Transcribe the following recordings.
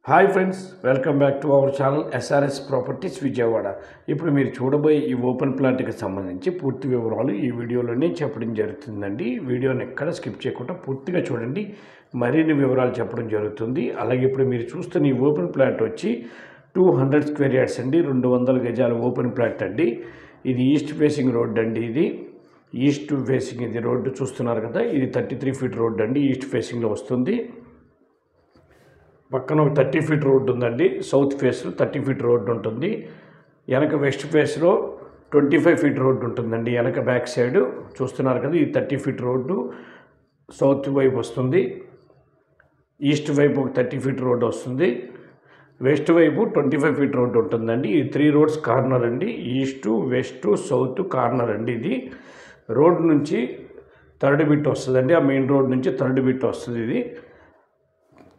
Hi friends, welcome back to our channel SRS properties Vijayawada. ఇప్పుడు మీరు చూడబోయే ఈ ఓపెన్ ప్లాట్కి సంబంధించి పూర్తి వివరాలు ఈ వీడియోలోనే చెప్పడం జరుగుతుందండి. వీడియోని ఎక్కడ స్కిప్ చేయకుండా పూర్తిగా చూడండి, మరిన్ని వివరాలు చెప్పడం జరుగుతుంది. అలాగే ఇప్పుడు మీరు చూస్తున్న ఈ ఓపెన్ ప్లాట్ వచ్చి 200 స్క్వేర్ యార్డ్స్ అండి, 200 గజాల ఓపెన్ ప్లాట్ అండి. ఇది ఈస్ట్ ఫేసింగ్ రోడ్ అండి. ఇది ఈస్ట్ ఫేసింగ్ ఇది రోడ్డు చూస్తున్నారు కదా, ఇది 33 ఫీట్ రోడ్ అండి, ఈస్ట్ ఫేసింగ్లో వస్తుంది. పక్కన ఒక 30 ఫీట్ రోడ్డు ఉందండి, సౌత్ ఫేస్లో 30 ఫీట్ రోడ్డు ఉంటుంది. వెనక వెస్ట్ ఫేస్లో 25 ఫీట్ రోడ్డు ఉంటుందండి. వెనక బ్యాక్ సైడ్ చూస్తున్నారు కదా, ఇది 30 ఫీట్ రోడ్డు సౌత్ వైపు వస్తుంది. ఈస్ట్ వైపు ఒక 30 ఫీట్ రోడ్డు వస్తుంది. వెస్ట్ వైపు 25 ఫీట్ రోడ్డు ఉంటుందండి. ఇది 3 రోడ్స్ కార్నర్ అండి, ఈస్టు వెస్ట్ సౌత్ కార్నర్ అండి. ఇది రోడ్ నుంచి థర్డ్ బిట్ వస్తుందండి, ఆ మెయిన్ రోడ్ నుంచి థర్డ్ బిట్ వస్తుంది. ఇది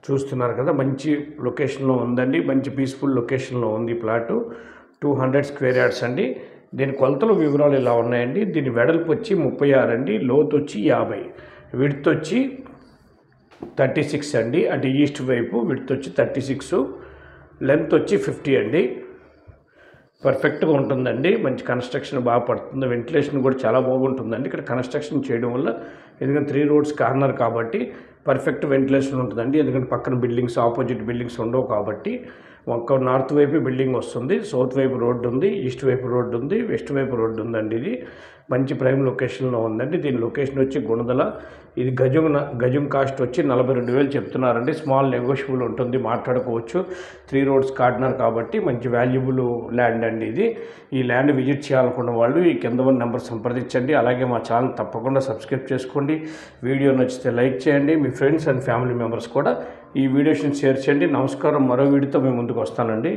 చూస్తున్నారు కదా, మంచి లొకేషన్లో ఉందండి, మంచి పీస్ఫుల్ లొకేషన్లో ఉంది ప్లాటు. 200 స్క్వేర్ యార్డ్స్ అండి. దీని కొలతల వివరాలు ఇలా ఉన్నాయండి. దీని వెడల్పు వచ్చి 36 అండి, లోతు వచ్చి 50, విడ్త్ వచ్చి 36 అండి, అంటే ఈస్ట్ వైపు విడ్త్ వచ్చి 36, లెంత్ వచ్చి 50 అండి. పర్ఫెక్ట్గా ఉంటుందండి, మంచి కన్స్ట్రక్షన్ బాగా పడుతుంది, వెంటిలేషన్ కూడా చాలా బాగుంటుందండి ఇక్కడ కన్స్ట్రక్షన్ చేయడం వల్ల. ఎందుకంటే 3 రోడ్స్ కార్నర్ కాబట్టి పర్ఫెక్ట్ వెంటిలేషన్ ఉంటుందండి. ఎందుకంటే పక్కన బిల్డింగ్స్, ఆపోజిట్ బిల్డింగ్స్ ఉండవు కాబట్టి. ఒక నార్త్ వైపు బిల్డింగ్ వస్తుంది, సౌత్ వైపు రోడ్డు ఉంది, ఈస్ట్ వైపు రోడ్డు ఉంది, వెస్ట్ వైపు రోడ్డు ఉందండి. ఇది మంచి ప్రైమ్ లొకేషన్లో ఉందండి. దీని లొకేషన్ వచ్చి గుణదల. ఇది గజం కాస్ట్ వచ్చి 42,000 చెప్తున్నారండి. స్మాల్ నెగోషియబుల్ ఉంటుంది, మాట్లాడుకోవచ్చు. 3 రోడ్స్ కార్నర్ కాబట్టి మంచి వాల్యుబుల్ ల్యాండ్ అండి ఇది. ఈ ల్యాండ్ విజిట్ చేయాలనుకున్న వాళ్ళు ఈ కింద ఉన్న నెంబర్ సంప్రదించండి. అలాగే మా ఛానల్ తప్పకుండా సబ్స్క్రైబ్ చేసుకోండి. వీడియో నచ్చితే లైక్ చేయండి. మీ ఫ్రెండ్స్ అండ్ ఫ్యామిలీ మెంబర్స్ కూడా ఈ వీడియోస్ని షేర్ చేయండి. నమస్కారం, మరో వీడియోతో మేము ముందుకు వస్తానండి.